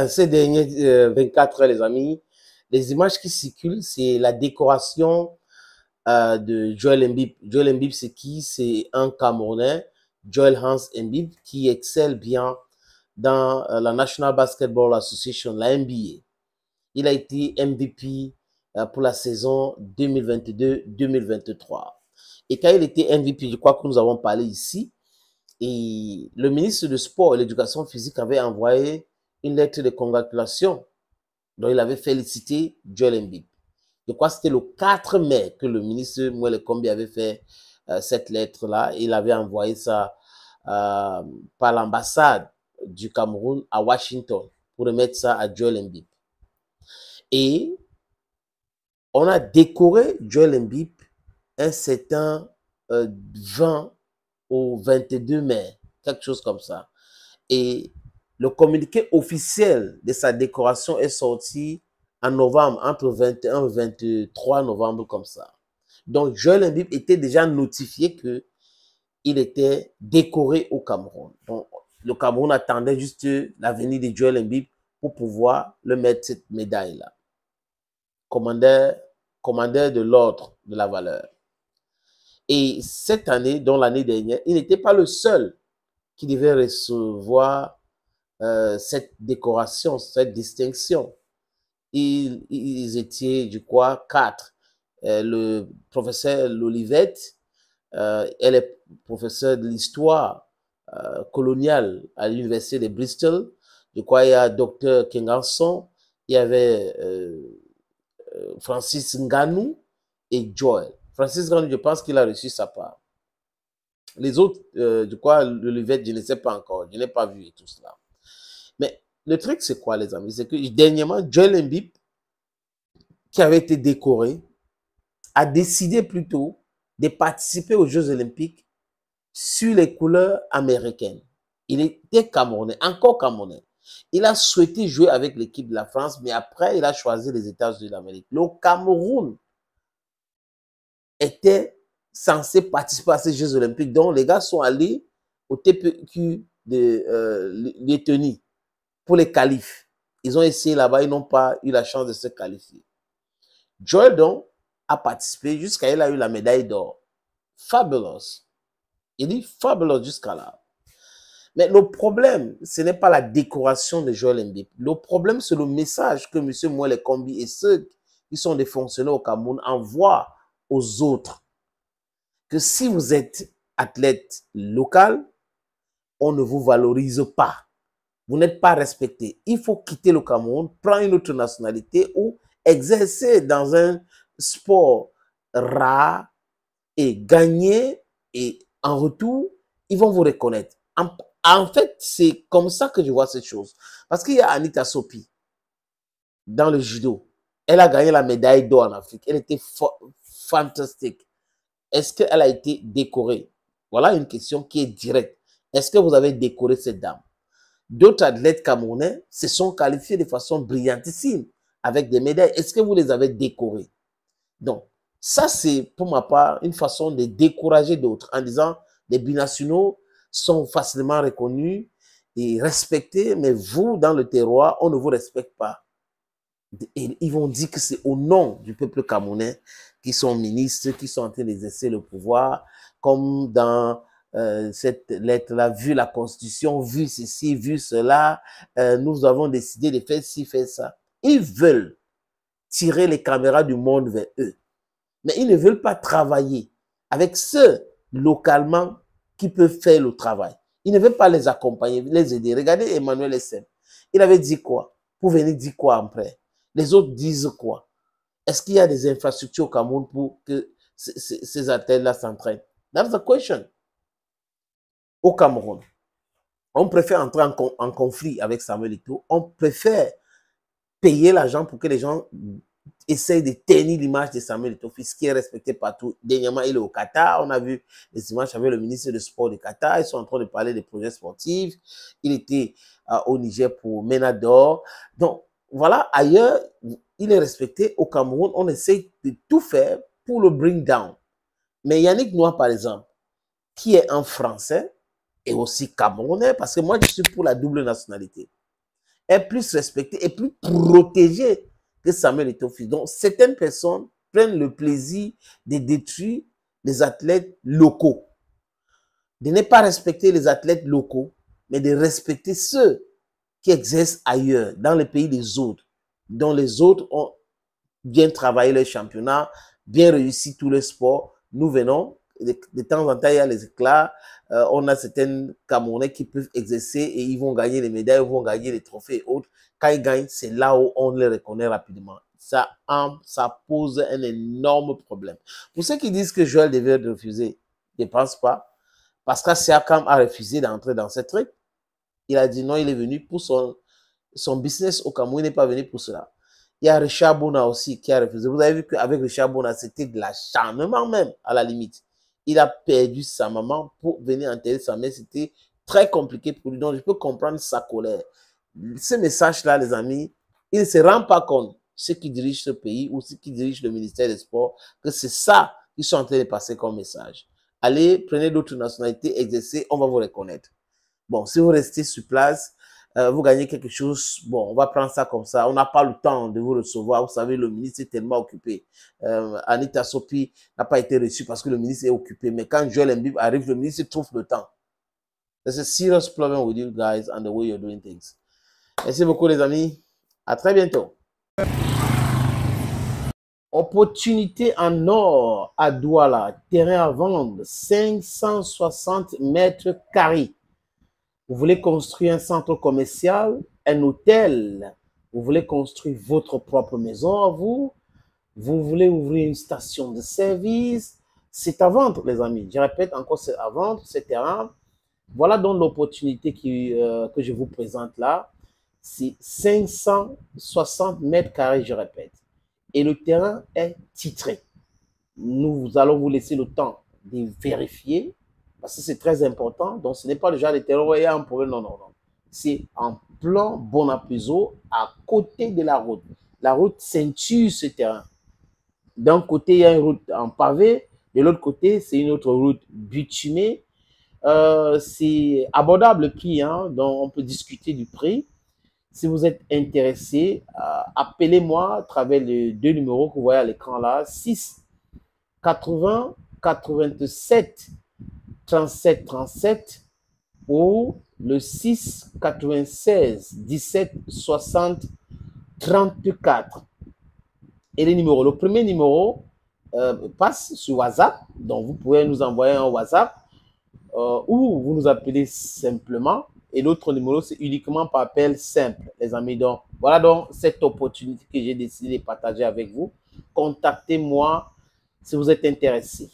Ces derniers 24 heures, les amis, les images qui circulent, c'est la décoration de Joel Embiid. Joel Embiid, c'est qui? C'est un Camerounais, Joel Hans Embiid, qui excelle bien dans la National Basketball Association, la NBA. Il a été MVP pour la saison 2022-2023. Et quand il était MVP, je crois que nous avons parlé ici, et le ministre du Sport et de l'Éducation physique avait envoyé une lettre de congratulation dont il avait félicité Joel Embiid. Je crois que c'était le 4 mai que le ministre Mwele Kombi avait fait cette lettre-là. Il avait envoyé ça par l'ambassade du Cameroun à Washington pour remettre ça à Joel Embiid. Et on a décoré Joel Embiid un certain 20 au 22 mai, quelque chose comme ça. Et le communiqué officiel de sa décoration est sorti en novembre, entre 21 et 23 novembre, comme ça. Donc, Joel Embiid était déjà notifié qu'il était décoré au Cameroun. Donc, le Cameroun attendait juste la venue de Joel Embiid pour pouvoir le mettre cette médaille-là. Commandeur de l'ordre de la valeur. Et cette année, dont l'année dernière, il n'était pas le seul qui devait recevoir cette décoration, cette distinction. Ils étaient, je crois, 4. Le professeur Lolivette, elle est professeure de l'histoire coloniale à l'université de Bristol. Je crois il y a Dr Kenganson, il y avait Francis Ngannou et Joel. Francis Ngannou, je pense qu'il a reçu sa part. Les autres, je crois, Lolivette, je ne sais pas encore, je n'ai pas vu tout cela. Mais le truc, c'est quoi, les amis? C'est que dernièrement, Joel Embiid, qui avait été décoré, a décidé plutôt de participer aux Jeux Olympiques sur les couleurs américaines. Il était Camerounais, encore Camerounais. Il a souhaité jouer avec l'équipe de la France, mais après, il a choisi les États-Unis d'Amérique. Le Cameroun était censé participer à ces Jeux Olympiques. Donc, les gars sont allés au TPQ de Lettonie pour les qualifs. Ils ont essayé là-bas, ils n'ont pas eu la chance de se qualifier. Joel, donc, a participé jusqu'à il a eu la médaille d'or. Fabulous. Il dit fabulous jusqu'à là. Mais le problème, ce n'est pas la décoration de Joel Embiid. Le problème, c'est le message que M. Mwele Kombi et ceux qui sont des fonctionnaires au Cameroun envoient aux autres. Que si vous êtes athlète local, on ne vous valorise pas. Vous n'êtes pas respecté. Il faut quitter le Cameroun, prendre une autre nationalité ou exercer dans un sport rare et gagner. Et en retour, ils vont vous reconnaître. En fait, c'est comme ça que je vois cette chose. Parce qu'il y a Anita Sopi dans le judo. Elle a gagné la médaille d'or en Afrique. Elle était fantastique. Est-ce qu'elle a été décorée? Voilà une question qui est directe. Est-ce que vous avez décoré cette dame? D'autres athlètes camerounais se sont qualifiés de façon brillantissime avec des médailles. Est-ce que vous les avez décorés? Donc, ça, c'est pour ma part une façon de décourager d'autres en disant les binationaux sont facilement reconnus et respectés, mais vous, dans le terroir, on ne vous respecte pas. Et ils vont dire que c'est au nom du peuple camerounais qui sont ministres, qui sont en train d'exercer le pouvoir, comme dans cette lettre-là, vu la Constitution, vu ceci, vu cela, nous avons décidé de faire ci, faire ça. Ils veulent tirer les caméras du monde vers eux. Mais ils ne veulent pas travailler avec ceux localement qui peuvent faire le travail. Ils ne veulent pas les accompagner, les aider. Regardez Emmanuel Essem. Il avait dit quoi? Pour venir dire quoi après? Les autres disent quoi? Est-ce qu'il y a des infrastructures au Cameroun pour que ces athlètes-là s'entraînent? That's the question. Au Cameroun, on préfère entrer en conflit avec Samuel Eto'o. On préfère payer l'argent pour que les gens essayent de tenir l'image de Samuel Eto'o, qui est respecté partout. Dernièrement, il est au Qatar. On a vu les images avec le ministre du Sport du Qatar. Ils sont en train de parler des projets sportifs. Il était au Niger pour Ménador. Donc, voilà, ailleurs, il est respecté. Au Cameroun, on essaie de tout faire pour le bring down. Mais Yannick Noah, par exemple, qui est un Français et aussi Camerounais, parce que moi, je suis pour la double nationalité. est plus respecté et plus protégé que Samuel Eto'o. Donc, certaines personnes prennent le plaisir de détruire les athlètes locaux, de ne pas respecter les athlètes locaux, mais de respecter ceux qui exercent ailleurs, dans les pays des autres, dont les autres ont bien travaillé le championnat, bien réussi tous les sports. Nous venons, de temps en temps, il y a les éclats. On a certains Camerounais qui peuvent exercer et ils vont gagner les médailles, ils vont gagner les trophées et autres. Quand ils gagnent, c'est là où on les reconnaît rapidement. Ça pose un énorme problème. Pour ceux qui disent que Joël devait refuser, je ne pense pas. Pascal Siakam a refusé d'entrer dans ce truc. Il a dit non, il est venu pour son business au Cameroun, il n'est pas venu pour cela. Il y a Richard Bona aussi qui a refusé. Vous avez vu qu'avec Richard Bona, c'était de l'acharnement même, à la limite. Il a perdu sa maman pour venir enterrer sa mère. C'était très compliqué pour lui. Donc, je peux comprendre sa colère. Ce message-là, les amis, il ne se rend pas compte, ceux qui dirigent ce pays ou ceux qui dirigent le ministère des Sports, que c'est ça qu'ils sont en train de passer comme message. Allez, prenez d'autres nationalités, exercez, on va vous reconnaître. Bon, si vous restez sur place, vous gagnez quelque chose, bon, on va prendre ça comme ça. On n'a pas le temps de vous recevoir. Vous savez, le ministre est tellement occupé. Anita Sopi n'a pas été reçue parce que le ministre est occupé. Mais quand Joel Embiid arrive, le ministre trouve le temps. There's a serious problem with you guys and the way you're doing things. Merci beaucoup, les amis. À très bientôt. Opportunité en or à Douala. Terrain à vendre, 560 mètres carrés. Vous voulez construire un centre commercial, un hôtel, vous voulez construire votre propre maison à vous, vous voulez ouvrir une station de service, c'est à vendre, les amis. Je répète encore, c'est à vendre, ce terrain. Voilà donc l'opportunité que je vous présente là. C'est 560 mètres carrés, je répète. Et le terrain est titré. Nous allons vous laisser le temps de vérifier. Parce que c'est très important. Donc, ce n'est pas le genre de terrain où il y a un problème. Non, non, non. C'est en plan Bonapuzo, à côté de la route. La route ceinture ce terrain. D'un côté, il y a une route en pavé. De l'autre côté, c'est une autre route bitumée. C'est abordable le prix. Hein, donc, on peut discuter du prix. Si vous êtes intéressé, appelez-moi à travers les deux numéros que vous voyez à l'écran là. 6 80 87 37 37 ou le 6 96 17 60 34. Et les numéros. Le premier numéro passe sur WhatsApp. Donc, vous pouvez nous envoyer un WhatsApp ou vous nous appelez simplement. Et l'autre numéro, c'est uniquement par appel simple, les amis. Donc, voilà donc cette opportunité que j'ai décidé de partager avec vous. Contactez-moi si vous êtes intéressé.